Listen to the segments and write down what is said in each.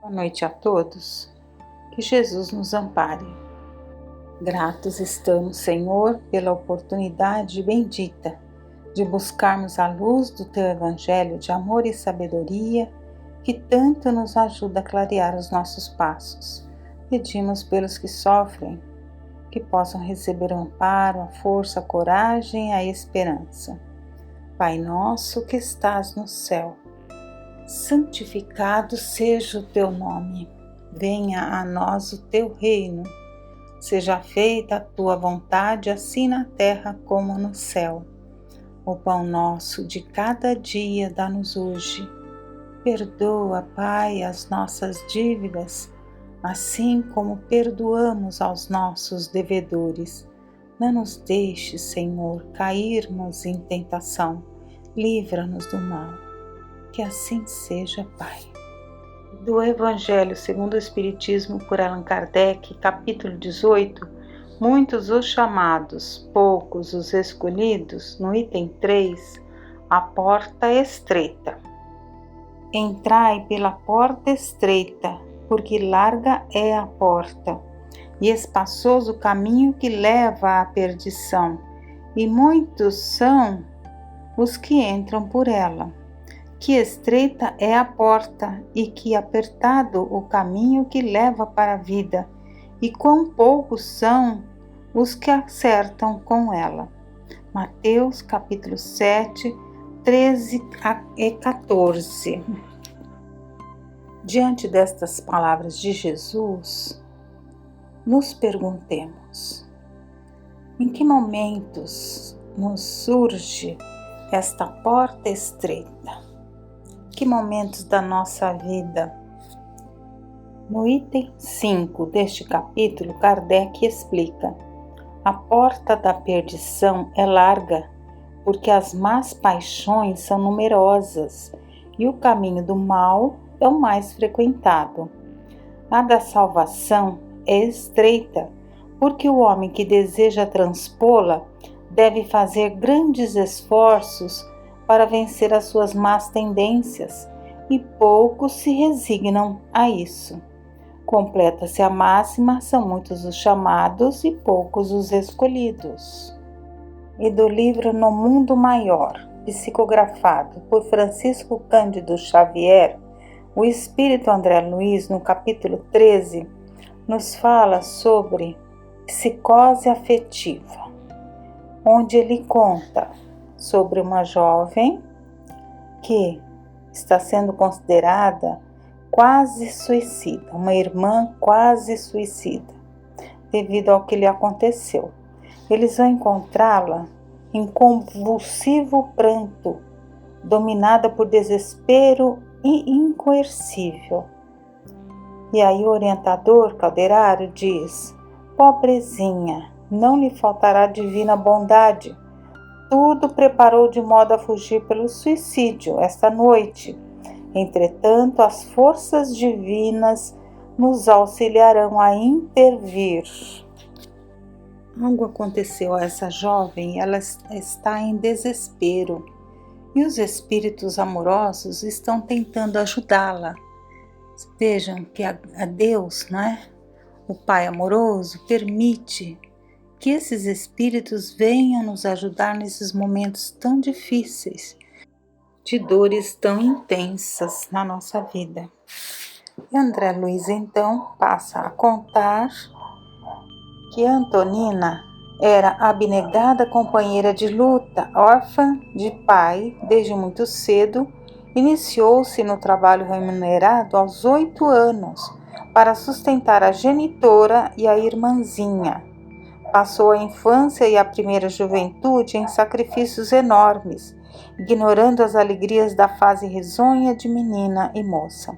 Boa noite a todos, que Jesus nos ampare. Gratos estamos, Senhor, pela oportunidade bendita de buscarmos a luz do Teu Evangelho de amor e sabedoria, que tanto nos ajuda a clarear os nossos passos. Pedimos pelos que sofrem, que possam receber o amparo, a força, a coragem e a esperança. Pai nosso que estás no céu, santificado seja o teu nome, venha a nós o teu reino, seja feita a tua vontade, assim na terra como no céu. O pão nosso de cada dia dá-nos hoje. Perdoa, Pai, as nossas dívidas, assim como perdoamos aos nossos devedores. Não nos deixes, Senhor, cairmos em tentação, livra-nos do mal. Que assim seja, Pai. Do Evangelho segundo o Espiritismo por Allan Kardec, capítulo 18, muitos os chamados, poucos os escolhidos, no item 3, a porta estreita. Entrai pela porta estreita, porque larga é a porta, e espaçoso o caminho que leva à perdição, e muitos são os que entram por ela. Que estreita é a porta e que apertado o caminho que leva para a vida, e quão poucos são os que acertam com ela. Mateus capítulo 7, 13 e 14. Diante destas palavras de Jesus, nos perguntemos: em que momentos nos surge esta porta estreita? Que momentos da nossa vida? No item 5 deste capítulo, Kardec explica: a porta da perdição é larga, porque as más paixões são numerosas e o caminho do mal é o mais frequentado. A da salvação é estreita, porque o homem que deseja transpô-la deve fazer grandes esforços para vencer as suas más tendências, e poucos se resignam a isso. Completa-se a máxima: são muitos os chamados e poucos os escolhidos. E do livro No Mundo Maior, psicografado por Francisco Cândido Xavier, o espírito André Luiz, no capítulo 13, nos fala sobre psicose afetiva, onde ele conta sobre uma jovem que está sendo considerada quase suicida, uma irmã quase suicida, devido ao que lhe aconteceu. Eles vão encontrá-la em convulsivo pranto, dominada por desespero e incoercível. E aí o orientador Calderaro diz: pobrezinha, não lhe faltará divina bondade. Tudo preparou de modo a fugir pelo suicídio esta noite. Entretanto, as forças divinas nos auxiliarão a intervir. Algo aconteceu a essa jovem, ela está em desespero, e os espíritos amorosos estão tentando ajudá-la. Vejam que a Deus, não é? O Pai amoroso permite que esses espíritos venham nos ajudar nesses momentos tão difíceis, de dores tão intensas na nossa vida. E André Luiz então passa a contar que Antonina era abnegada companheira de luta, órfã de pai desde muito cedo. Iniciou-se no trabalho remunerado aos 8 anos para sustentar a genitora e a irmãzinha. Passou a infância e a primeira juventude em sacrifícios enormes, ignorando as alegrias da fase risonha de menina e moça.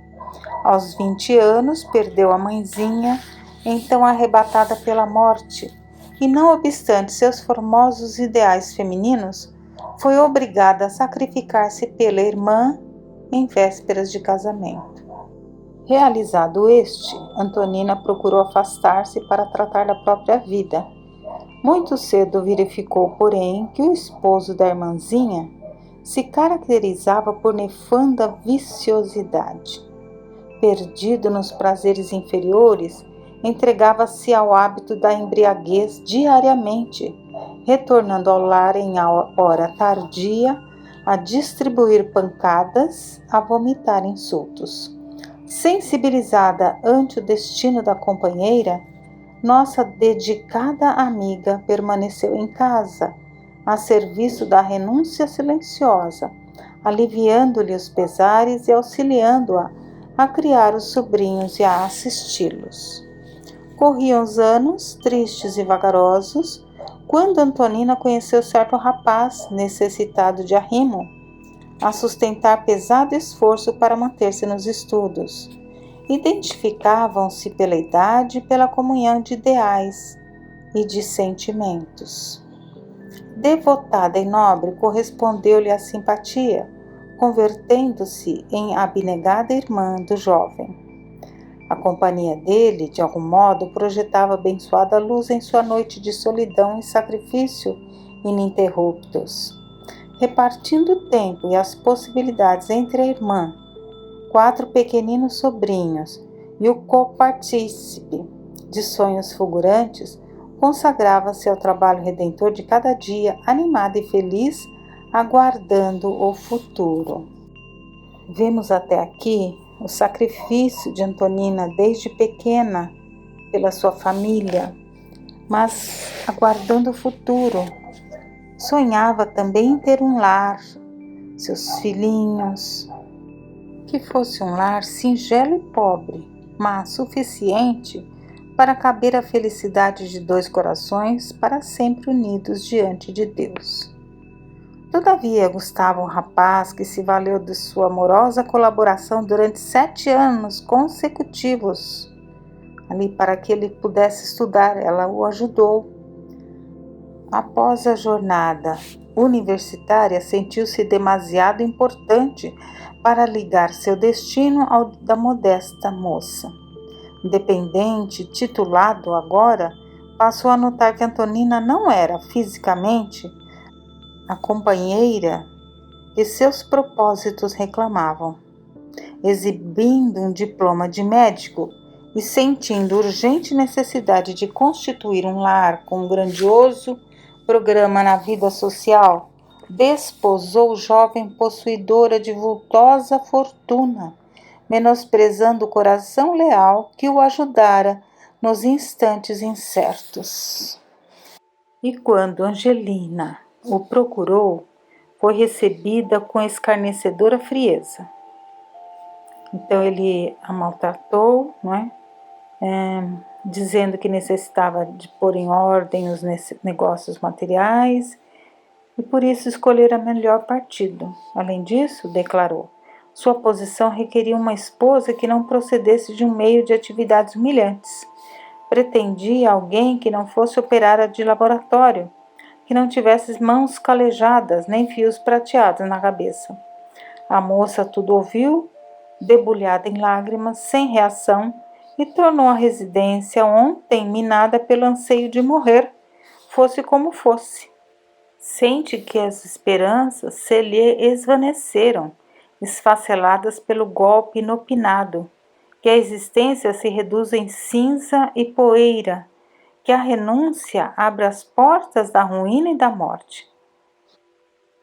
Aos 20 anos, perdeu a mãezinha, então arrebatada pela morte, e não obstante seus formosos ideais femininos, foi obrigada a sacrificar-se pela irmã em vésperas de casamento. Realizado este, Antonina procurou afastar-se para tratar da própria vida. Muito cedo verificou, porém, que o esposo da irmãzinha se caracterizava por nefanda viciosidade. perdido nos prazeres inferiores, entregava-se ao hábito da embriaguez diariamente, retornando ao lar em hora tardia, a distribuir pancadas, a vomitar insultos. Sensibilizada ante o destino da companheira, nossa dedicada amiga permaneceu em casa, a serviço da renúncia silenciosa, aliviando-lhe os pesares e auxiliando-a a criar os sobrinhos e a assisti-los. Corriam os anos, tristes e vagarosos, quando Antonina conheceu certo rapaz necessitado de arrimo, a sustentar pesado esforço para manter-se nos estudos. Identificavam-se pela idade e pela comunhão de ideais e de sentimentos. Devotada e nobre, correspondeu-lhe a simpatia, convertendo-se em abnegada irmã do jovem. A companhia dele, de algum modo, projetava abençoada luz em sua noite de solidão e sacrifício ininterruptos. Repartindo o tempo e as possibilidades entre a irmã, 4 pequeninos sobrinhos e o copartícipe de sonhos fulgurantes, consagrava-se ao trabalho redentor de cada dia, animada e feliz, aguardando o futuro. Vemos até aqui o sacrifício de Antonina desde pequena pela sua família, mas aguardando o futuro. Sonhava também em ter um lar, seus filhinhos, que fosse um lar singelo e pobre, mas suficiente para caber a felicidade de 2 corações para sempre unidos diante de Deus. Todavia, Gustavo, um rapaz que se valeu de sua amorosa colaboração durante 7 anos consecutivos, ali para que ele pudesse estudar, ela o ajudou. Após a jornada universitária, sentiu-se demasiado importante para ligar seu destino ao da modesta moça. Independente, titulado agora, passou a notar que Antonina não era, fisicamente, a companheira que seus propósitos reclamavam. Exibindo um diploma de médico e sentindo urgente necessidade de constituir um lar com um grandioso programa na vida social, desposou jovem possuidora de vultosa fortuna, menosprezando o coração leal que o ajudara nos instantes incertos. E quando Angelina o procurou, foi recebida com escarnecedora frieza. Então ele a maltratou, não é? Dizendo que necessitava de pôr em ordem os negócios materiais e por isso escolher o melhor partido. Além disso, declarou, sua posição requeria uma esposa que não procedesse de um meio de atividades humilhantes. Pretendia alguém que não fosse operária de laboratório, que não tivesse mãos calejadas nem fios prateados na cabeça. A moça tudo ouviu, debulhada em lágrimas, sem reação, e tornou a residência ontem minada pelo anseio de morrer, fosse como fosse. Sente que as esperanças se lhe esvaneceram, esfaceladas pelo golpe inopinado, que a existência se reduz em cinza e poeira, que a renúncia abre as portas da ruína e da morte.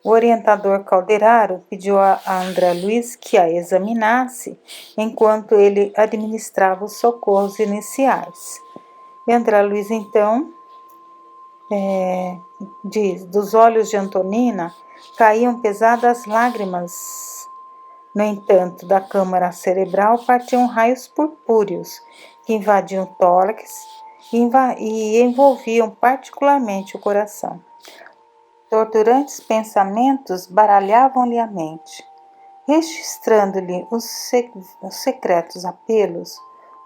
O orientador Calderaro pediu a André Luiz que a examinasse enquanto ele administrava os socorros iniciais. E André Luiz então diz, dos olhos de Antonina caíam pesadas lágrimas. No entanto, da câmara cerebral partiam raios purpúreos que invadiam o tórax e envolviam particularmente o coração. Torturantes pensamentos baralhavam-lhe a mente, registrando-lhe os secretos apelos,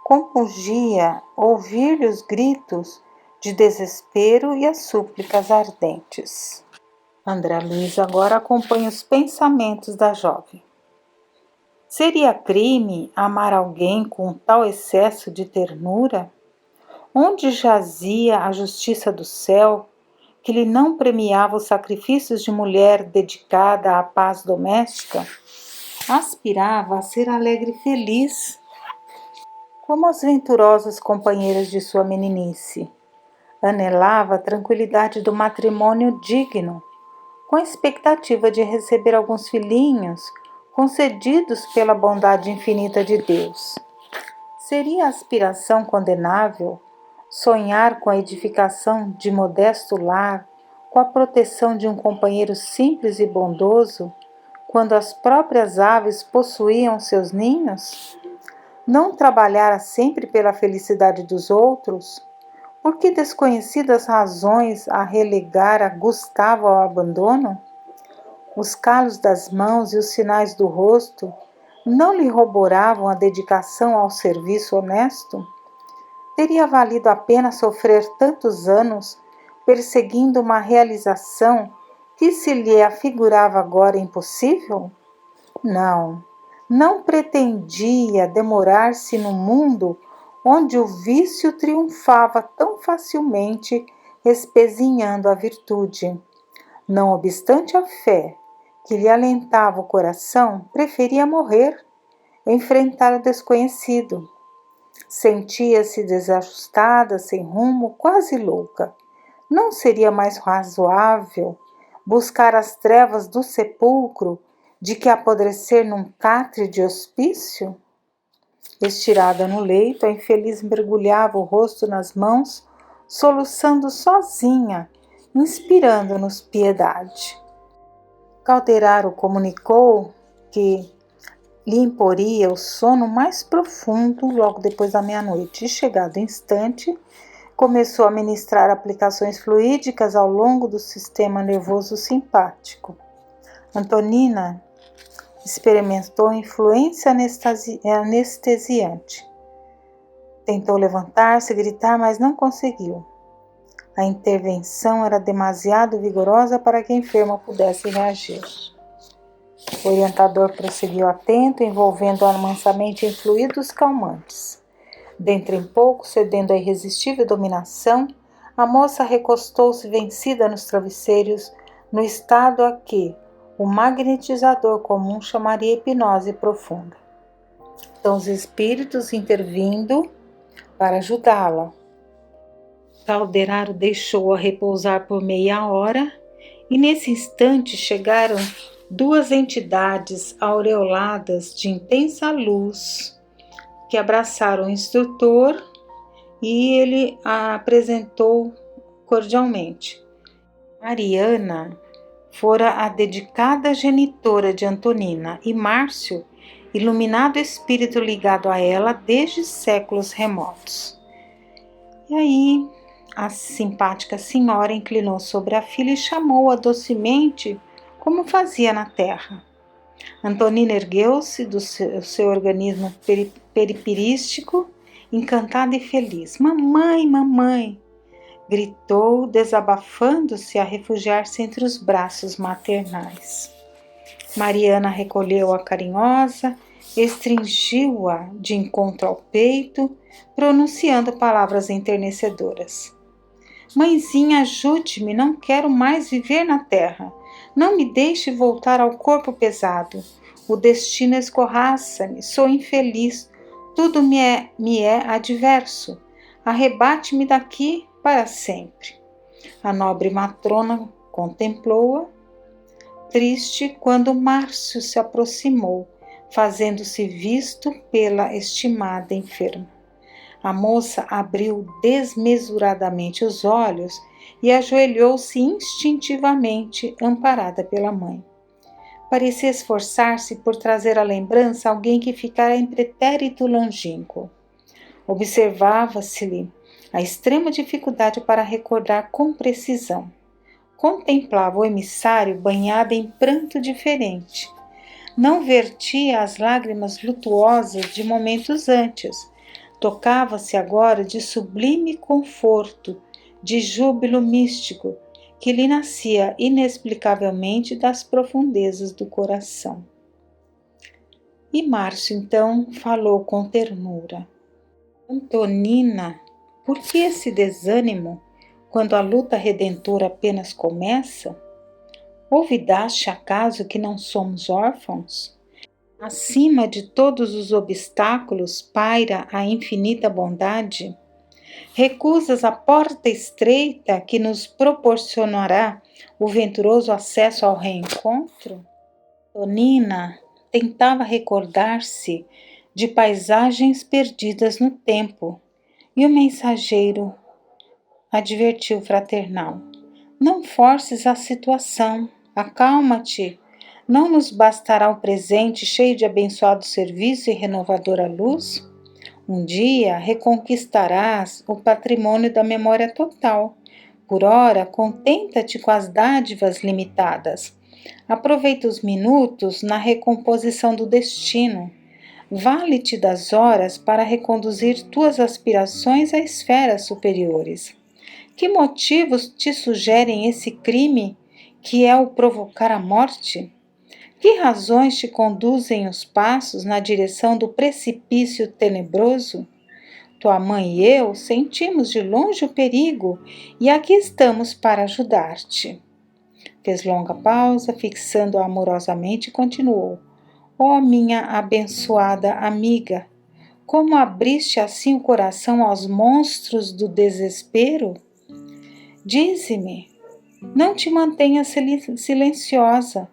compungia ouvir-lhe os gritos de desespero e as súplicas ardentes. André Luiz agora acompanha os pensamentos da jovem. Seria crime amar alguém com tal excesso de ternura? Onde jazia a justiça do céu, que lhe não premiava os sacrifícios de mulher dedicada à paz doméstica? Aspirava a ser alegre e feliz, como as venturosas companheiras de sua meninice. Anelava a tranquilidade do matrimônio digno, com a expectativa de receber alguns filhinhos concedidos pela bondade infinita de Deus. Seria aspiração condenável sonhar com a edificação de modesto lar, com a proteção de um companheiro simples e bondoso, quando as próprias aves possuíam seus ninhos? Não trabalhara sempre pela felicidade dos outros? Por que desconhecidas razões a relegara Gustavo ao abandono? Os calos das mãos e os sinais do rosto não lhe roboravam a dedicação ao serviço honesto? Teria valido a pena sofrer tantos anos perseguindo uma realização que se lhe afigurava agora impossível? Não, não pretendia demorar-se no mundo onde o vício triunfava tão facilmente, espezinhando a virtude. Não obstante a fé que lhe alentava o coração, preferia morrer, enfrentar o desconhecido. Sentia-se desajustada, sem rumo, quase louca. Não seria mais razoável buscar as trevas do sepulcro de que apodrecer num catre de hospício? Estirada no leito, a infeliz mergulhava o rosto nas mãos, soluçando sozinha, inspirando-nos piedade. Calderaro comunicou que lhe imporia o sono mais profundo logo depois da meia-noite, e chegado o instante, começou a ministrar aplicações fluídicas ao longo do sistema nervoso simpático. Antonina experimentou influência anestesiante. Tentou levantar-se, gritar, mas não conseguiu. A intervenção era demasiado vigorosa para que a enferma pudesse reagir. O orientador prosseguiu atento, envolvendo-a mansamente em fluidos calmantes. Dentro em pouco, cedendo à irresistível dominação, a moça recostou-se vencida nos travesseiros, no estado a que o magnetizador comum chamaria hipnose profunda. Então os espíritos intervindo para ajudá-la. Calderaro deixou-a repousar por meia hora e nesse instante chegaram duas entidades aureoladas de intensa luz que abraçaram o instrutor e ele a apresentou cordialmente. Mariana fora a dedicada genitora de Antonina e Márcio, iluminado espírito ligado a ela desde séculos remotos. E aí a simpática senhora inclinou sobre a filha e chamou-a docemente como fazia na terra. Antonina ergueu-se do seu organismo peripirístico, encantada e feliz. Mamãe, mamãe! Gritou, desabafando-se a refugiar-se entre os braços maternais. Mariana recolheu-a carinhosa, estringiu-a de encontro ao peito, pronunciando palavras enternecedoras. Mãezinha, ajude-me, não quero mais viver na terra. Não me deixe voltar ao corpo pesado. O destino escorraça-me, sou infeliz, tudo me é adverso. Arrebate-me daqui para sempre. A nobre matrona contemplou-a, triste, quando Márcio se aproximou, fazendo-se visto pela estimada enferma. A moça abriu desmesuradamente os olhos e ajoelhou-se instintivamente, amparada pela mãe. Parecia esforçar-se por trazer à lembrança alguém que ficara em pretérito longínquo. Observava-se-lhe a extrema dificuldade para recordar com precisão. Contemplava o emissário banhado em pranto diferente. Não vertia as lágrimas lutuosas de momentos antes. Tocava-se agora de sublime conforto, de júbilo místico, que lhe nascia inexplicavelmente das profundezas do coração. E Márcio então falou com ternura. Antonina, por que esse desânimo quando a luta redentora apenas começa? Ouvidaste acaso que não somos órfãos? Acima de todos os obstáculos paira a infinita bondade. Recusas a porta estreita que nos proporcionará o venturoso acesso ao reencontro? Tonina tentava recordar-se de paisagens perdidas no tempo, e o mensageiro advertiu fraternal: não forces a situação, acalma-te. Não nos bastará o presente cheio de abençoado serviço e renovadora luz? Um dia reconquistarás o patrimônio da memória total. Por ora, contenta-te com as dádivas limitadas. Aproveita os minutos na recomposição do destino. Vale-te das horas para reconduzir tuas aspirações a esferas superiores. Que motivos te sugerem esse crime, que é o provocar a morte? Que razões te conduzem os passos na direção do precipício tenebroso? Tua mãe e eu sentimos de longe o perigo e aqui estamos para ajudar-te. Fez longa pausa, fixando-a amorosamente e continuou: ó minha abençoada amiga, como abriste assim o coração aos monstros do desespero? Dize-me, não te mantenhas silenciosa.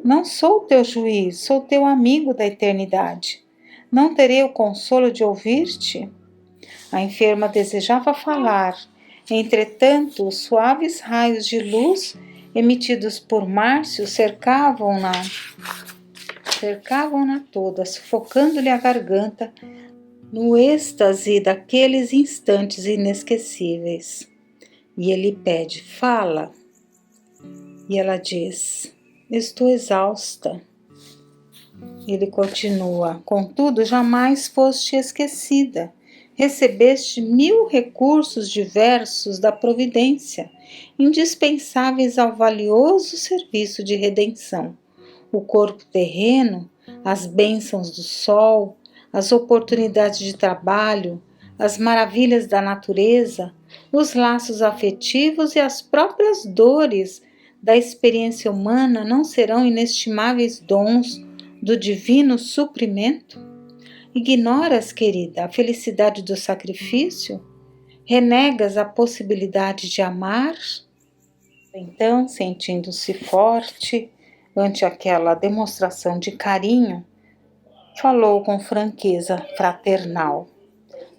Não sou teu juiz, sou teu amigo da eternidade. Não terei o consolo de ouvir-te? A enferma desejava falar, entretanto, os suaves raios de luz emitidos por Márcio cercavam-na toda, sufocando-lhe a garganta no êxtase daqueles instantes inesquecíveis. E ele pede: fala. E ela diz: estou exausta. Ele continua: contudo, jamais foste esquecida. Recebeste 1000 recursos diversos da providência, indispensáveis ao valioso serviço de redenção. O corpo terreno, as bênçãos do sol, as oportunidades de trabalho, as maravilhas da natureza, os laços afetivos e as próprias dores da experiência humana não serão inestimáveis dons do divino suprimento? Ignoras, querida, a felicidade do sacrifício? Renegas a possibilidade de amar? Então, sentindo-se forte ante aquela demonstração de carinho, falou com franqueza fraternal: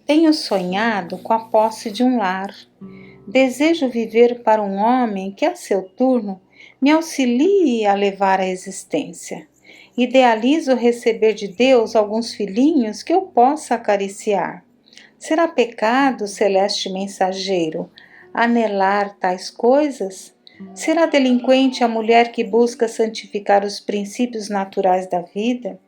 tenho sonhado com a posse de um lar. Desejo viver para um homem que, a seu turno, me auxilie a levar a existência. Idealizo receber de Deus alguns filhinhos que eu possa acariciar. Será pecado, celeste mensageiro, anelar tais coisas? Será delinquente a mulher que busca santificar os princípios naturais da vida?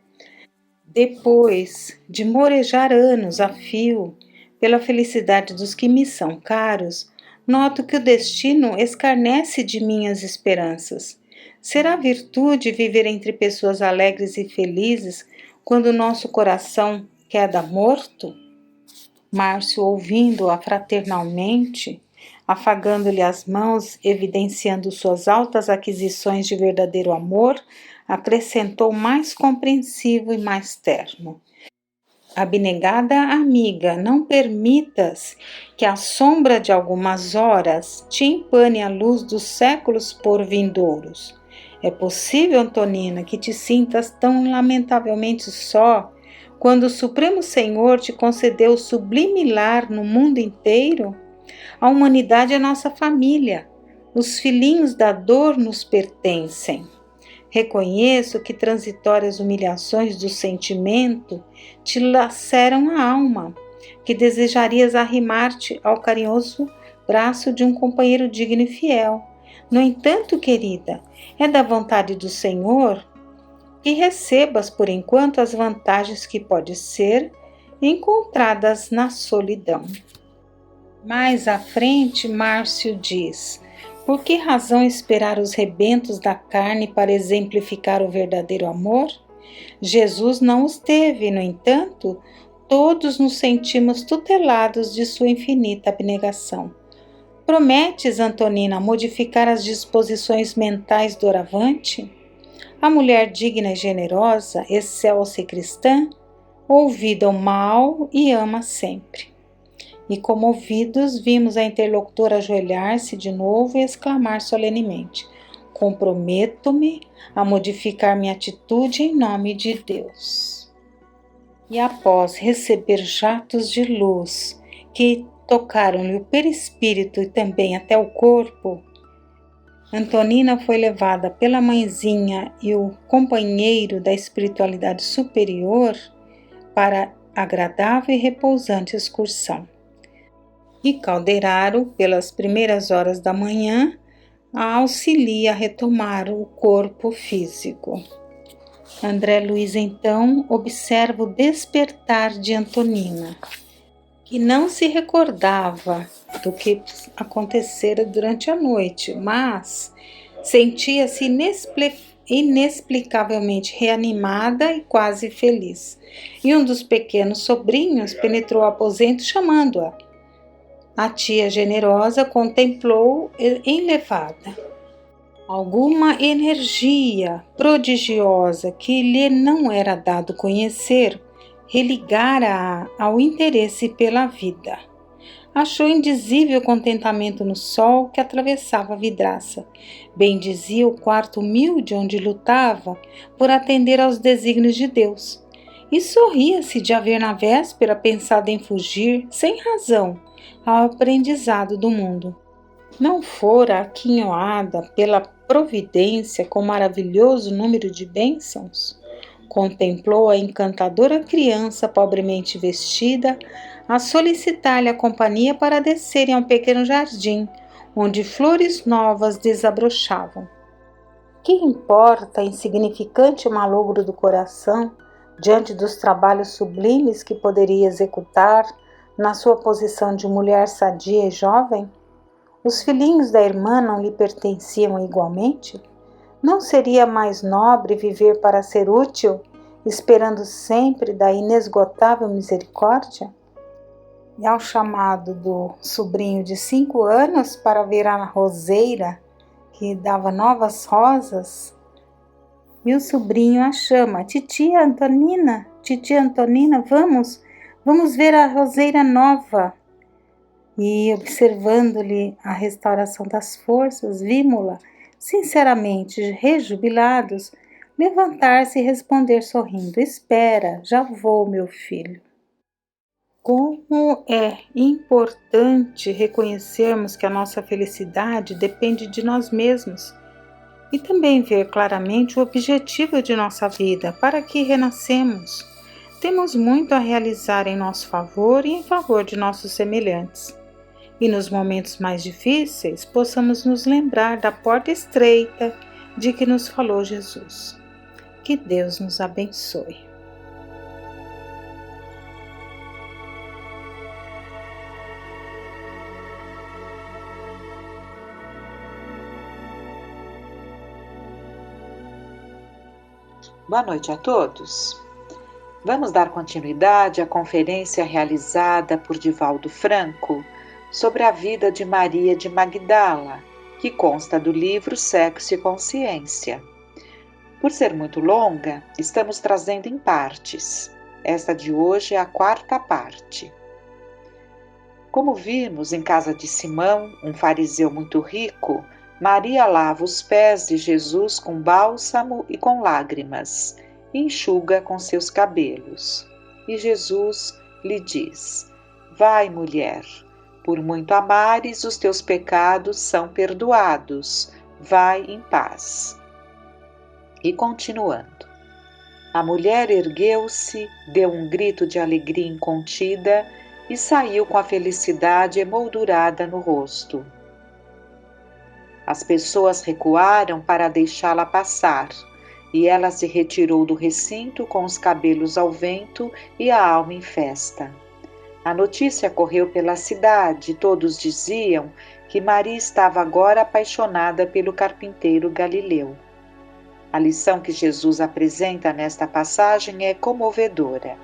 Depois de morejar anos a fio pela felicidade dos que me são caros, noto que o destino escarnece de minhas esperanças. Será virtude viver entre pessoas alegres e felizes quando nosso coração queda morto? Márcio, ouvindo-a fraternalmente, afagando-lhe as mãos, evidenciando suas altas aquisições de verdadeiro amor, acrescentou mais compreensivo e mais terno: abnegada amiga, não permitas que a sombra de algumas horas te empane a luz dos séculos por vindouros. É possível, Antonina, que te sintas tão lamentavelmente só quando o Supremo Senhor te concedeu o sublime lar no mundo inteiro? A humanidade é nossa família. Os filhinhos da dor nos pertencem. Reconheço que transitórias humilhações do sentimento te laceram a alma, que desejarias arrimar-te ao carinhoso braço de um companheiro digno e fiel. No entanto, querida, é da vontade do Senhor que recebas por enquanto as vantagens que pode ser encontradas na solidão. Mais à frente, Márcio diz: por que razão esperar os rebentos da carne para exemplificar o verdadeiro amor? Jesus não os teve, no entanto, todos nos sentimos tutelados de sua infinita abnegação. Prometes, Antonina, modificar as disposições mentais doravante? A mulher digna e generosa, excelsa e cristã, ouvida o mal e ama sempre. E comovidos, vimos a interlocutora ajoelhar-se de novo e exclamar solenemente: comprometo-me a modificar minha atitude em nome de Deus. E após receber jatos de luz que tocaram-lhe o perispírito e também até o corpo, Antonina foi levada pela mãezinha e o companheiro da espiritualidade superior para agradável e repousante excursão. E Calderaro, pelas primeiras horas da manhã, a auxilia a retomar o corpo físico. André Luiz então observa o despertar de Antonina, que não se recordava do que acontecera durante a noite, mas sentia-se inexplicavelmente reanimada e quase feliz. E um dos pequenos sobrinhos penetrou o aposento chamando-a. A tia generosa contemplou enlevada. Alguma energia prodigiosa que lhe não era dado conhecer religara-a ao interesse pela vida. Achou indizível contentamento no sol que atravessava a vidraça. Bendizia o quarto humilde onde lutava por atender aos desígnios de Deus. E sorria-se de haver na véspera pensado em fugir, sem razão, ao aprendizado do mundo. Não fora aquinhoada pela providência com maravilhoso número de bênçãos? Contemplou a encantadora criança pobremente vestida a solicitar-lhe a companhia para descerem a um pequeno jardim, onde flores novas desabrochavam. Que importa insignificante malogro do coração diante dos trabalhos sublimes que poderia executar na sua posição de mulher sadia e jovem? Os filhinhos da irmã não lhe pertenciam igualmente? Não seria mais nobre viver para ser útil, esperando sempre da inesgotável misericórdia? E ao chamado do sobrinho de 5 anos para ver a roseira que dava novas rosas, e o sobrinho a chama: titia Antonina, vamos ver a roseira nova. E observando-lhe a restauração das forças, vimos-la, sinceramente rejubilados, levantar-se e responder sorrindo: espera, já vou, meu filho. Como é importante reconhecermos que a nossa felicidade depende de nós mesmos e também ver claramente o objetivo de nossa vida, para que renascemos. Temos muito a realizar em nosso favor e em favor de nossos semelhantes. E nos momentos mais difíceis, possamos nos lembrar da porta estreita de que nos falou Jesus. Que Deus nos abençoe. Boa noite a todos. Vamos dar continuidade à conferência realizada por Divaldo Franco sobre a vida de Maria de Magdala, que consta do livro Sexo e Consciência. Por ser muito longa, estamos trazendo em partes. Esta de hoje é a 4ª parte. Como vimos em casa de Simão, um fariseu muito rico, Maria lava os pés de Jesus com bálsamo e com lágrimas, e enxuga com seus cabelos. E Jesus lhe diz: vai, mulher, por muito amares, os teus pecados são perdoados, vai em paz. E continuando, a mulher ergueu-se, deu um grito de alegria incontida e saiu com a felicidade emoldurada no rosto. As pessoas recuaram para deixá-la passar, e ela se retirou do recinto com os cabelos ao vento e a alma em festa. A notícia correu pela cidade, todos diziam que Maria estava agora apaixonada pelo carpinteiro Galileu. A lição que Jesus apresenta nesta passagem é comovedora.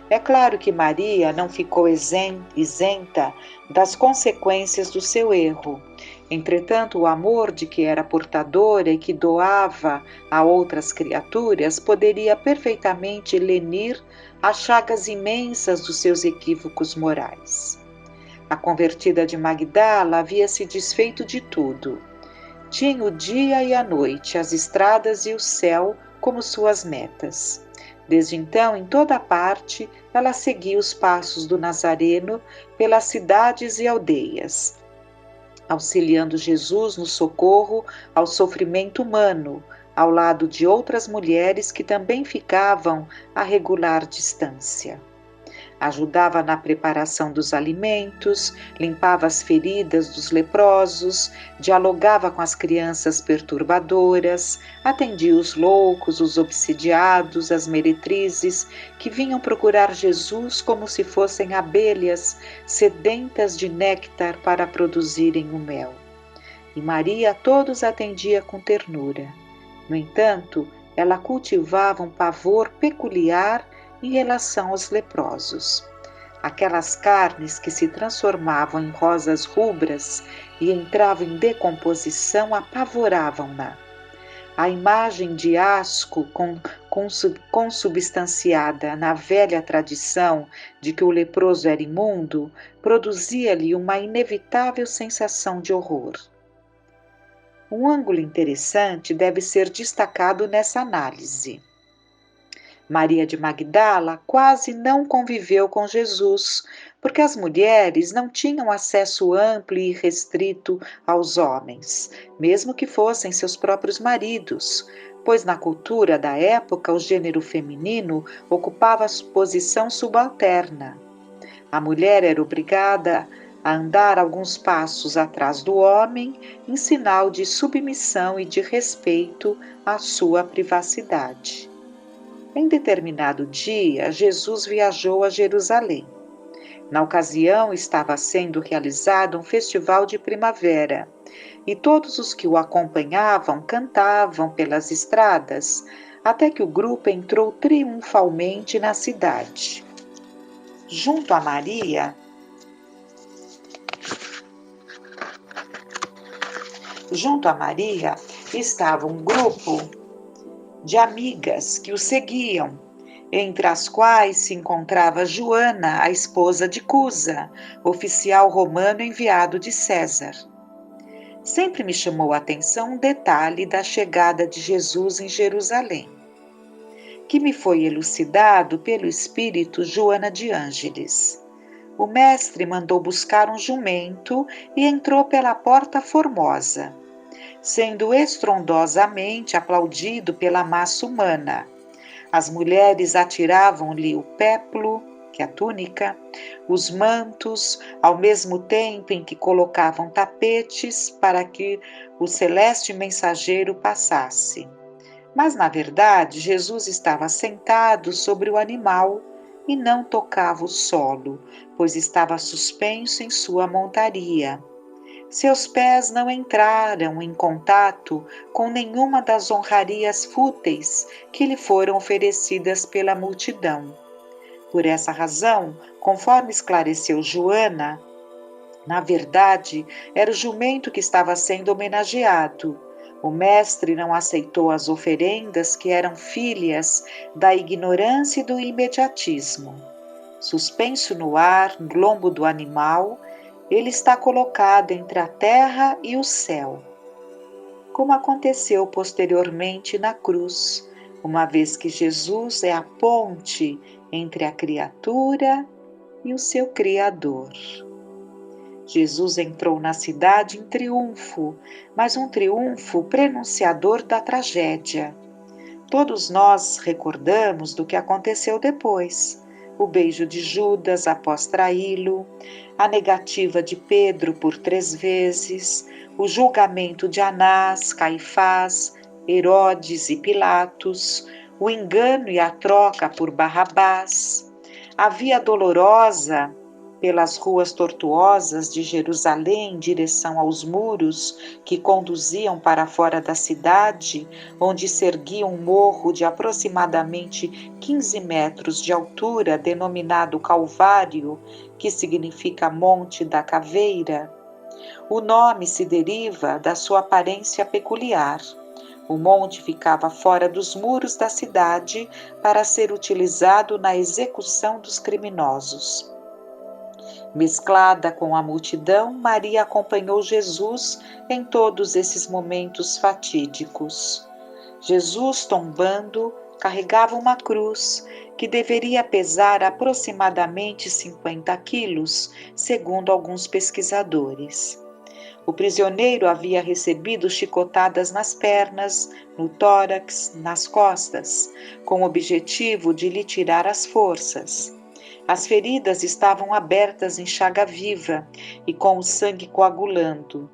É claro que Maria não ficou isenta das consequências do seu erro, Entretanto, o amor de que era portadora e que doava a outras criaturas poderia perfeitamente lenir as chagas imensas dos seus equívocos morais. A convertida de Magdala havia se desfeito de tudo. Tinha o dia e a noite, as estradas e o céu como suas metas. Desde então, em toda parte, ela seguia os passos do Nazareno pelas cidades e aldeias, auxiliando Jesus no socorro ao sofrimento humano, ao lado de outras mulheres que também ficavam a regular distância. Ajudava na preparação dos alimentos, limpava as feridas dos leprosos, dialogava com as crianças perturbadoras, atendia os loucos, os obsidiados, as meretrizes, que vinham procurar Jesus como se fossem abelhas sedentas de néctar para produzirem o mel. E Maria a todos atendia com ternura. No entanto, ela cultivava um pavor peculiar em relação aos leprosos. Aquelas carnes que se transformavam em rosas rubras e entravam em decomposição apavoravam-na. A imagem de asco consubstanciada na velha tradição de que o leproso era imundo produzia-lhe uma inevitável sensação de horror. Um ângulo interessante deve ser destacado nessa análise. Maria de Magdala quase não conviveu com Jesus, porque as mulheres não tinham acesso amplo e restrito aos homens, mesmo que fossem seus próprios maridos, pois na cultura da época o gênero feminino ocupava posição subalterna. A mulher era obrigada a andar alguns passos atrás do homem, em sinal de submissão e de respeito à sua privacidade. Em determinado dia, Jesus viajou a Jerusalém. Na ocasião, estava sendo realizado um festival de primavera, e todos os que o acompanhavam cantavam pelas estradas, até que o grupo entrou triunfalmente na cidade. Junto a Maria estava um grupo de amigas que o seguiam, entre as quais se encontrava Joana, a esposa de Cusa, oficial romano enviado de César. Sempre me chamou a atenção um detalhe da chegada de Jesus em Jerusalém, que me foi elucidado pelo espírito Joana de Ângeles. O mestre mandou buscar um jumento e entrou pela porta formosa, sendo estrondosamente aplaudido pela massa humana. As mulheres atiravam-lhe o péplo, que é a túnica, os mantos, ao mesmo tempo em que colocavam tapetes para que o celeste mensageiro passasse. Mas, na verdade, Jesus estava sentado sobre o animal e não tocava o solo, pois estava suspenso em sua montaria. Seus pés não entraram em contato com nenhuma das honrarias fúteis que lhe foram oferecidas pela multidão. Por essa razão, conforme esclareceu Joana, na verdade, era o jumento que estava sendo homenageado. O mestre não aceitou as oferendas que eram filhas da ignorância e do imediatismo. Suspenso no ar, no lombo do animal, ele está colocado entre a terra e o céu, como aconteceu posteriormente na cruz, uma vez que Jesus é a ponte entre a criatura e o seu Criador. Jesus entrou na cidade em triunfo, mas um triunfo prenunciador da tragédia. Todos nós recordamos do que aconteceu depois: o beijo de Judas após traí-lo, a negativa de Pedro por 3 vezes, o julgamento de Anás, Caifás, Herodes e Pilatos, o engano e a troca por Barrabás, a via dolorosa pelas ruas tortuosas de Jerusalém em direção aos muros que conduziam para fora da cidade, onde se erguia um morro de aproximadamente 15 metros de altura, denominado Calvário, que significa Monte da Caveira, O nome se deriva da sua aparência peculiar. O monte ficava fora dos muros da cidade para ser utilizado na execução dos criminosos. Mesclada com a multidão, Maria acompanhou Jesus em todos esses momentos fatídicos. Jesus, tombando, carregava uma cruz que deveria pesar aproximadamente 50 quilos, segundo alguns pesquisadores. O prisioneiro havia recebido chicotadas nas pernas, no tórax, nas costas, com o objetivo de lhe tirar as forças. As feridas estavam abertas em chaga viva e com o sangue coagulando.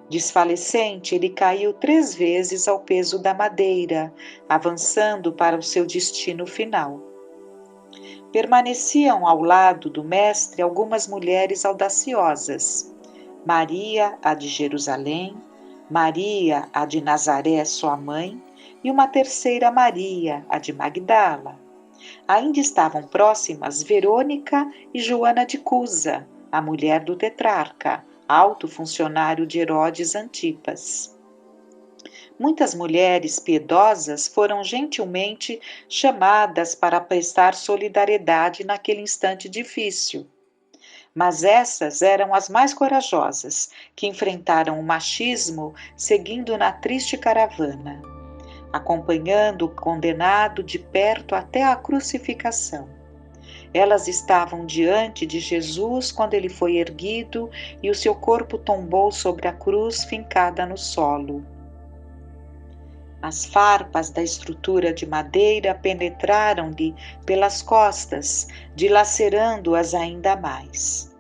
Desfalecente, ele caiu 3 vezes ao peso da madeira, avançando para o seu destino final. Permaneciam ao lado do mestre algumas mulheres audaciosas. Maria, a de Jerusalém, Maria, a de Nazaré, sua mãe, e uma terceira Maria, a de Magdala. Ainda estavam próximas Verônica e Joana de Cusa, a mulher do tetrarca, alto funcionário de Herodes Antipas. Muitas mulheres piedosas foram gentilmente chamadas para prestar solidariedade naquele instante difícil. Mas essas eram as mais corajosas, que enfrentaram o machismo seguindo na triste caravana, acompanhando o condenado de perto até a crucificação. Elas estavam diante de Jesus quando ele foi erguido e o seu corpo tombou sobre a cruz fincada no solo. As farpas da estrutura de madeira penetraram-lhe pelas costas, dilacerando-as ainda mais.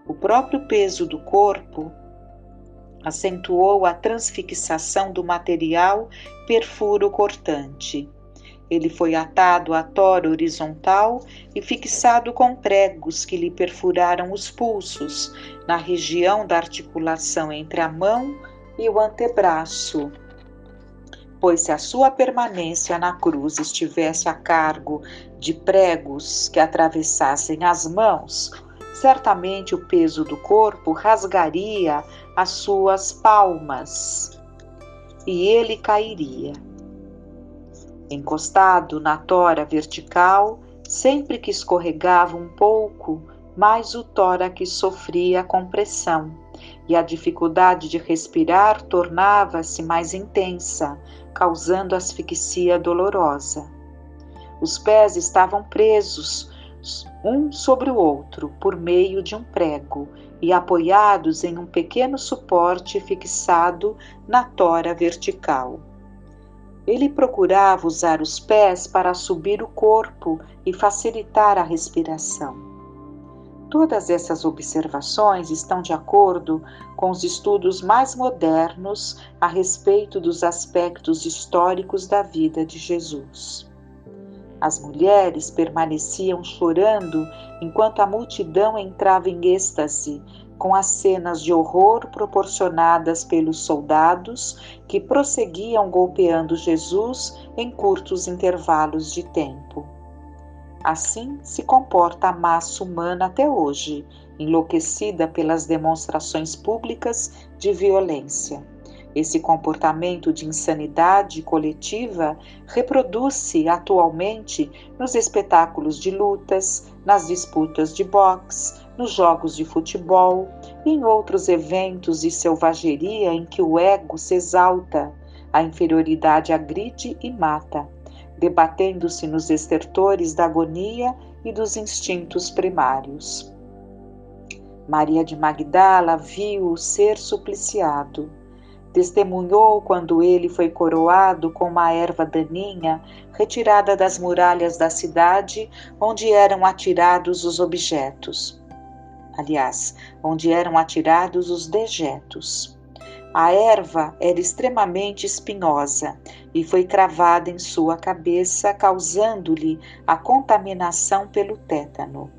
O próprio peso do corpo acentuou a transfixação do material perfuro cortante. Ele foi atado à tora horizontal e fixado com pregos que lhe perfuraram os pulsos, na região da articulação entre a mão e o antebraço. Pois se a sua permanência na cruz estivesse a cargo de pregos que atravessassem as mãos, certamente o peso do corpo rasgaria as suas palmas e ele cairia. Encostado na tora vertical, sempre que escorregava um pouco, mais o tórax sofria compressão e a dificuldade de respirar tornava-se mais intensa, causando asfixia dolorosa. Os pés estavam presos, um sobre o outro, por meio de um prego, e apoiados em um pequeno suporte fixado na tora vertical. Ele procurava usar os pés para subir o corpo e facilitar a respiração. Todas essas observações estão de acordo com os estudos mais modernos a respeito dos aspectos históricos da vida de Jesus. As mulheres permaneciam chorando enquanto a multidão entrava em êxtase com as cenas de horror proporcionadas pelos soldados que prosseguiam golpeando Jesus em curtos intervalos de tempo. Assim se comporta a massa humana até hoje, enlouquecida pelas demonstrações públicas de violência. Esse comportamento de insanidade coletiva reproduz-se atualmente nos espetáculos de lutas, nas disputas de boxe, nos jogos de futebol e em outros eventos de selvageria em que o ego se exalta, a inferioridade agride e mata, debatendo-se nos estertores da agonia e dos instintos primários. Maria de Magdala viu-o ser supliciado. Testemunhou quando ele foi coroado com uma erva daninha retirada das muralhas da cidade onde eram atirados os objetos. Aliás, onde eram atirados os dejetos. A erva era extremamente espinhosa e foi cravada em sua cabeça, causando-lhe a contaminação pelo tétano.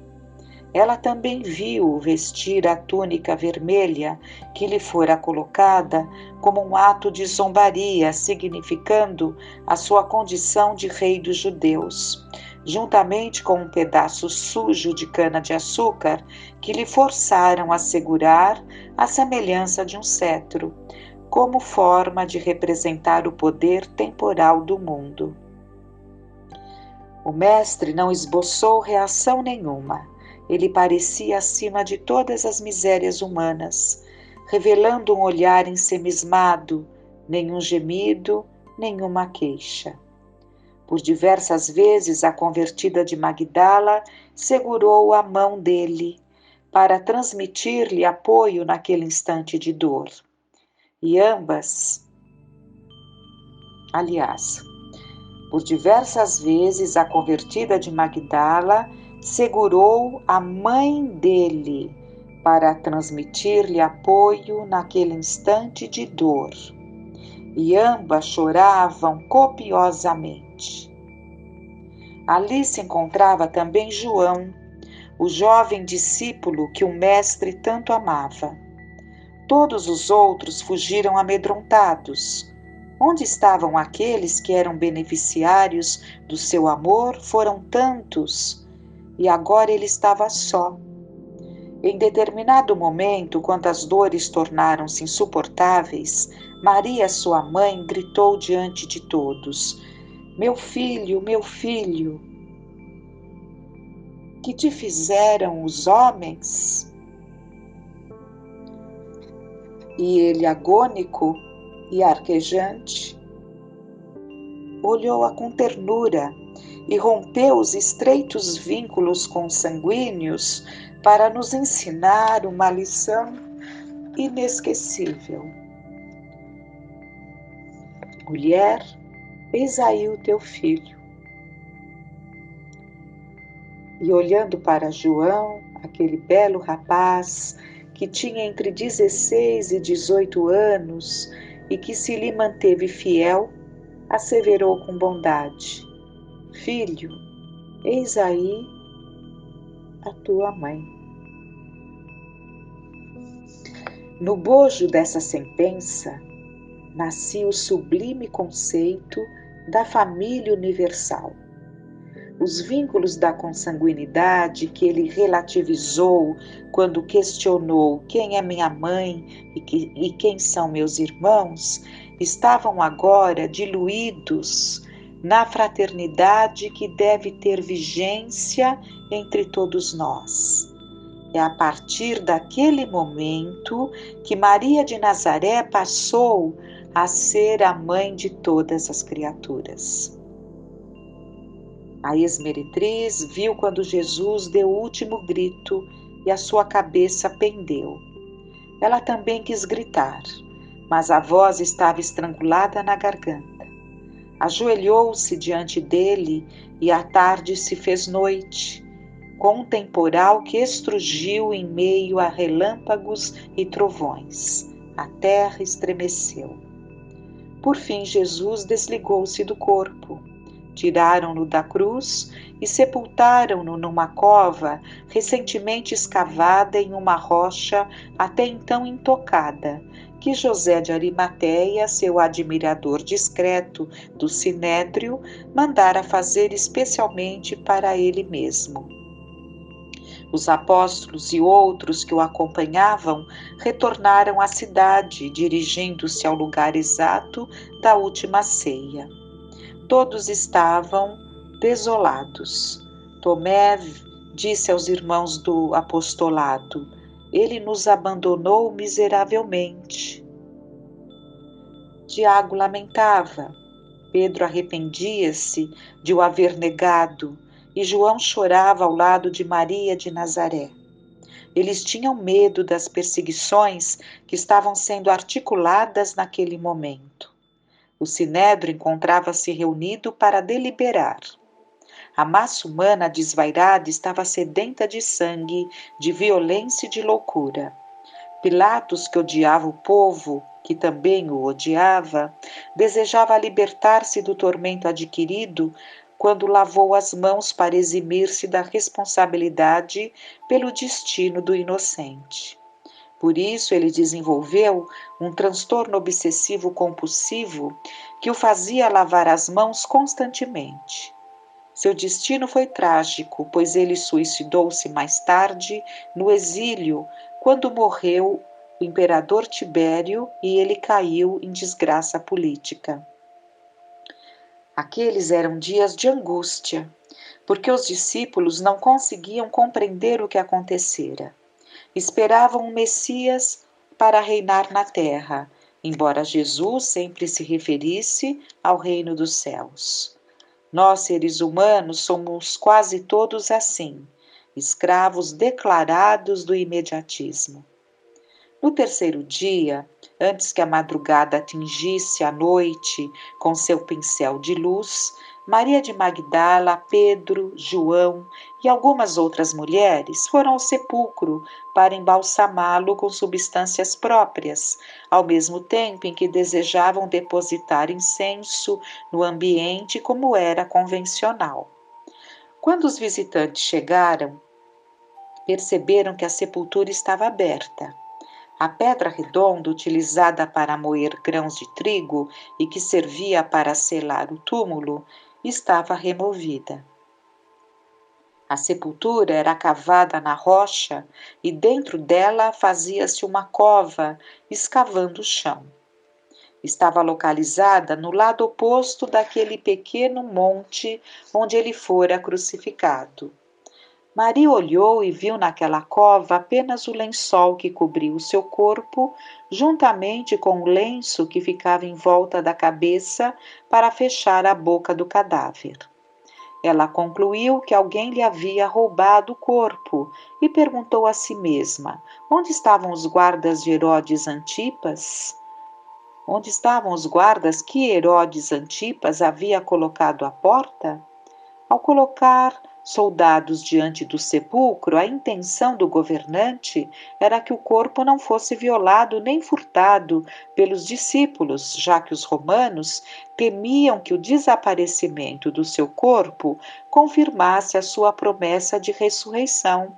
Ela também viu-o vestir a túnica vermelha que lhe fora colocada como um ato de zombaria, significando a sua condição de rei dos judeus, juntamente com um pedaço sujo de cana-de-açúcar que lhe forçaram a segurar a semelhança de um cetro, como forma de representar o poder temporal do mundo. O mestre não esboçou reação nenhuma. Ele parecia acima de todas as misérias humanas, revelando um olhar ensemismado, nenhum gemido, nenhuma queixa. Por diversas vezes a convertida de Magdala segurou a mão dele para transmitir-lhe apoio naquele instante de dor. E por diversas vezes a convertida de Magdala segurou a mãe dele para transmitir-lhe apoio naquele instante de dor. E ambas choravam copiosamente. Ali se encontrava também João, o jovem discípulo que o mestre tanto amava. Todos os outros fugiram amedrontados. Onde estavam aqueles que eram beneficiários do seu amor? Foram tantos, e agora ele estava só. Em determinado momento, quando as dores tornaram-se insuportáveis, Maria, sua mãe, gritou diante de todos: meu filho, que te fizeram os homens? E ele, agônico e arquejante, olhou-a com ternura e rompeu os estreitos vínculos consanguíneos para nos ensinar uma lição inesquecível. Mulher, eis aí o teu filho. E olhando para João, aquele belo rapaz que tinha entre 16 e 18 anos e que se lhe manteve fiel, asseverou com bondade: filho, eis aí a tua mãe. No bojo dessa sentença, nascia o sublime conceito da família universal. Os vínculos da consanguinidade que ele relativizou quando questionou quem é minha mãe e quem são meus irmãos, estavam agora diluídos na fraternidade que deve ter vigência entre todos nós. É a partir daquele momento que Maria de Nazaré passou a ser a mãe de todas as criaturas. A ex-meretriz viu quando Jesus deu o último grito e a sua cabeça pendeu. Ela também quis gritar, mas a voz estava estrangulada na garganta. Ajoelhou-se diante dele e a tarde se fez noite, com um temporal que estrugiu em meio a relâmpagos e trovões. A terra estremeceu. Por fim, Jesus desligou-se do corpo. Tiraram-no da cruz e sepultaram-no numa cova recentemente escavada em uma rocha até então intocada, que José de Arimateia, seu admirador discreto do Sinédrio, mandara fazer especialmente para ele mesmo. Os apóstolos e outros que o acompanhavam retornaram à cidade, dirigindo-se ao lugar exato da última ceia. Todos estavam desolados. Tomé disse aos irmãos do apostolado: ele nos abandonou miseravelmente. Tiago lamentava. Pedro arrependia-se de o haver negado e João chorava ao lado de Maria de Nazaré. Eles tinham medo das perseguições que estavam sendo articuladas naquele momento. O Sinédrio encontrava-se reunido para deliberar. A massa humana desvairada estava sedenta de sangue, de violência e de loucura. Pilatos, que odiava o povo, que também o odiava, desejava libertar-se do tormento adquirido quando lavou as mãos para eximir-se da responsabilidade pelo destino do inocente. Por isso, ele desenvolveu um transtorno obsessivo-compulsivo que o fazia lavar as mãos constantemente. Seu destino foi trágico, pois ele suicidou-se mais tarde no exílio, quando morreu o imperador Tibério e ele caiu em desgraça política. Aqueles eram dias de angústia, porque os discípulos não conseguiam compreender o que acontecera. Esperavam um Messias para reinar na terra, embora Jesus sempre se referisse ao reino dos céus. Nós, seres humanos, somos quase todos assim, escravos declarados do imediatismo. No terceiro dia, antes que a madrugada atingisse a noite com seu pincel de luz, Maria de Magdala, Pedro, João e algumas outras mulheres foram ao sepulcro para embalsamá-lo com substâncias próprias, ao mesmo tempo em que desejavam depositar incenso no ambiente como era convencional. Quando os visitantes chegaram, perceberam que a sepultura estava aberta. A pedra redonda utilizada para moer grãos de trigo e que servia para selar o túmulo estava removida. A sepultura era cavada na rocha e dentro dela fazia-se uma cova escavando o chão. Estava localizada no lado oposto daquele pequeno monte onde ele fora crucificado. Maria olhou e viu naquela cova apenas o lençol que cobria o seu corpo, juntamente com o lenço que ficava em volta da cabeça para fechar a boca do cadáver. Ela concluiu que alguém lhe havia roubado o corpo e perguntou a si mesma: onde estavam os guardas de Herodes Antipas? Onde estavam os guardas que Herodes Antipas havia colocado à porta? Ao colocar soldados diante do sepulcro, a intenção do governante era que o corpo não fosse violado nem furtado pelos discípulos, já que os romanos temiam que o desaparecimento do seu corpo confirmasse a sua promessa de ressurreição,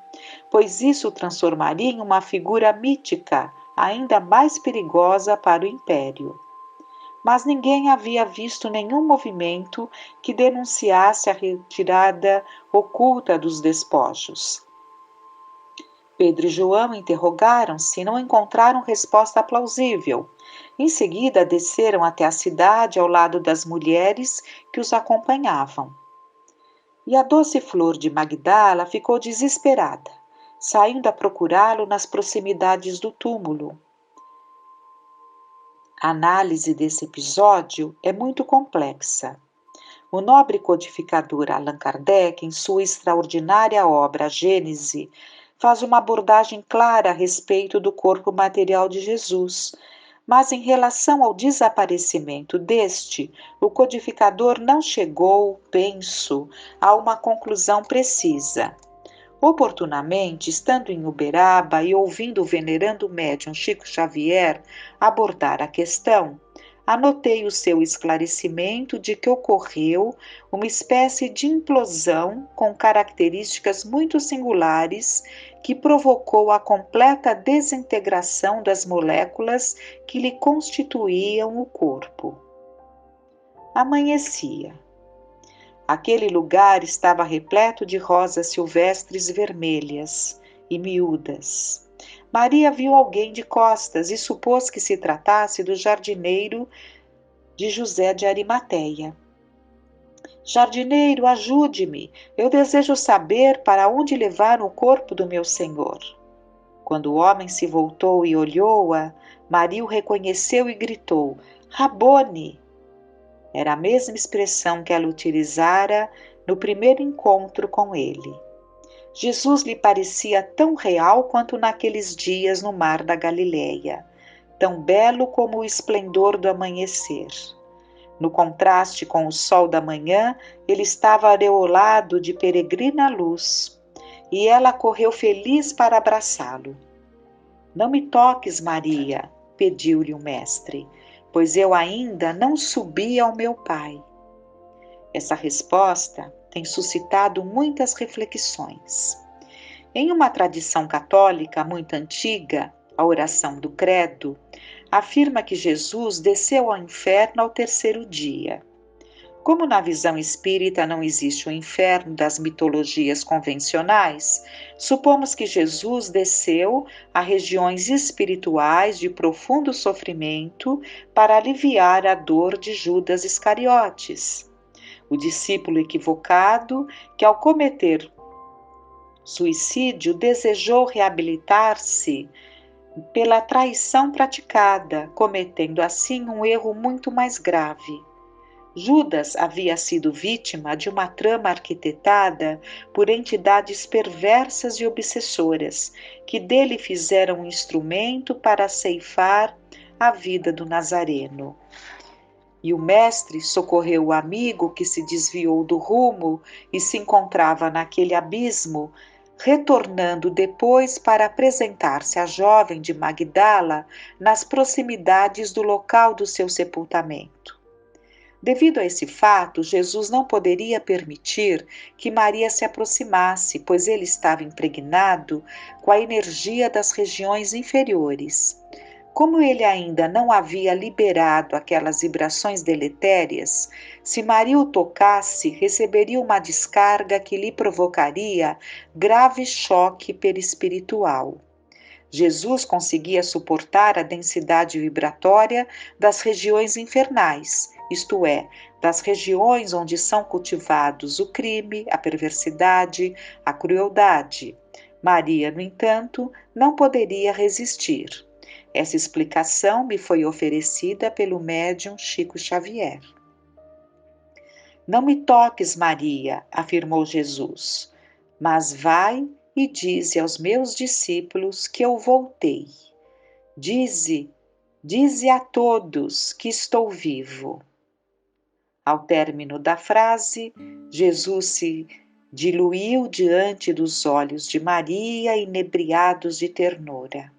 pois isso o transformaria em uma figura mítica, ainda mais perigosa para o império. Mas ninguém havia visto nenhum movimento que denunciasse a retirada oculta dos despojos. Pedro e João interrogaram-se e não encontraram resposta plausível. Em seguida, desceram até a cidade ao lado das mulheres que os acompanhavam. E a doce Flor de Magdala ficou desesperada, saindo a procurá-lo nas proximidades do túmulo. A análise desse episódio é muito complexa. O nobre codificador Allan Kardec, em sua extraordinária obra Gênese, faz uma abordagem clara a respeito do corpo material de Jesus, mas em relação ao desaparecimento deste, o codificador não chegou, penso, a uma conclusão precisa. Oportunamente, estando em Uberaba e ouvindo o venerando médium Chico Xavier abordar a questão, anotei o seu esclarecimento de que ocorreu uma espécie de implosão com características muito singulares que provocou a completa desintegração das moléculas que lhe constituíam o corpo. Amanhecia. Aquele lugar estava repleto de rosas silvestres vermelhas e miúdas. Maria viu alguém de costas e supôs que se tratasse do jardineiro de José de Arimateia. Jardineiro, ajude-me, eu desejo saber para onde levar o corpo do meu senhor. Quando o homem se voltou e olhou-a, Maria o reconheceu e gritou: Rabone! Era a mesma expressão que ela utilizara no primeiro encontro com ele. Jesus lhe parecia tão real quanto naqueles dias no mar da Galileia, tão belo como o esplendor do amanhecer. No contraste com o sol da manhã, ele estava aureolado de peregrina luz, e ela correu feliz para abraçá-lo. Não me toques, Maria, pediu-lhe o mestre, pois eu ainda não subi ao meu Pai. Essa resposta tem suscitado muitas reflexões. Em uma tradição católica muito antiga, a oração do Credo afirma que Jesus desceu ao inferno ao terceiro dia. Como na visão espírita não existe o inferno das mitologias convencionais, supomos que Jesus desceu a regiões espirituais de profundo sofrimento para aliviar a dor de Judas Iscariotes, o discípulo equivocado que, ao cometer suicídio, desejou reabilitar-se pela traição praticada, cometendo assim um erro muito mais grave. Judas havia sido vítima de uma trama arquitetada por entidades perversas e obsessoras, que dele fizeram um instrumento para ceifar a vida do Nazareno. E o mestre socorreu o amigo que se desviou do rumo e se encontrava naquele abismo, retornando depois para apresentar-se à jovem de Magdala nas proximidades do local do seu sepultamento. Devido a esse fato, Jesus não poderia permitir que Maria se aproximasse, pois ele estava impregnado com a energia das regiões inferiores. Como ele ainda não havia liberado aquelas vibrações deletérias, se Maria o tocasse, receberia uma descarga que lhe provocaria grave choque perispiritual. Jesus conseguia suportar a densidade vibratória das regiões infernais, isto é, das regiões onde são cultivados o crime, a perversidade, a crueldade. Maria, no entanto, não poderia resistir. Essa explicação me foi oferecida pelo médium Chico Xavier. Não me toques, Maria, afirmou Jesus, mas vai e dize aos meus discípulos que eu voltei. Dize a todos que estou vivo. Ao término da frase, Jesus se diluiu diante dos olhos de Maria, inebriados de ternura.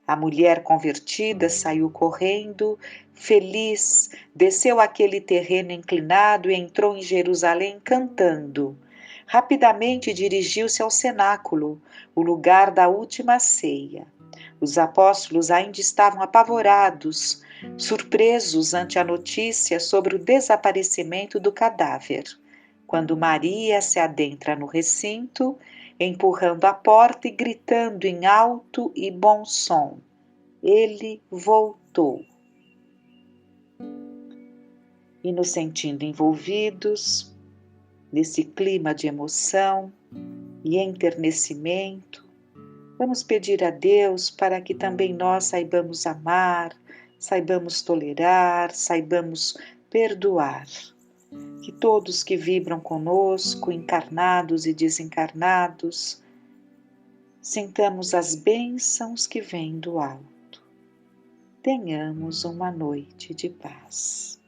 A mulher convertida saiu correndo, feliz, desceu aquele terreno inclinado e entrou em Jerusalém cantando. Rapidamente dirigiu-se ao cenáculo, o lugar da última ceia. Os apóstolos ainda estavam apavorados, surpresos ante a notícia sobre o desaparecimento do cadáver. Quando Maria se adentra no recinto, empurrando a porta e gritando em alto e bom som: ele voltou. E nos sentindo envolvidos nesse clima de emoção e enternecimento, vamos pedir a Deus para que também nós saibamos amar, saibamos tolerar, saibamos perdoar. Que todos que vibram conosco, encarnados e desencarnados, sintamos as bênçãos que vêm do alto. Tenhamos uma noite de paz.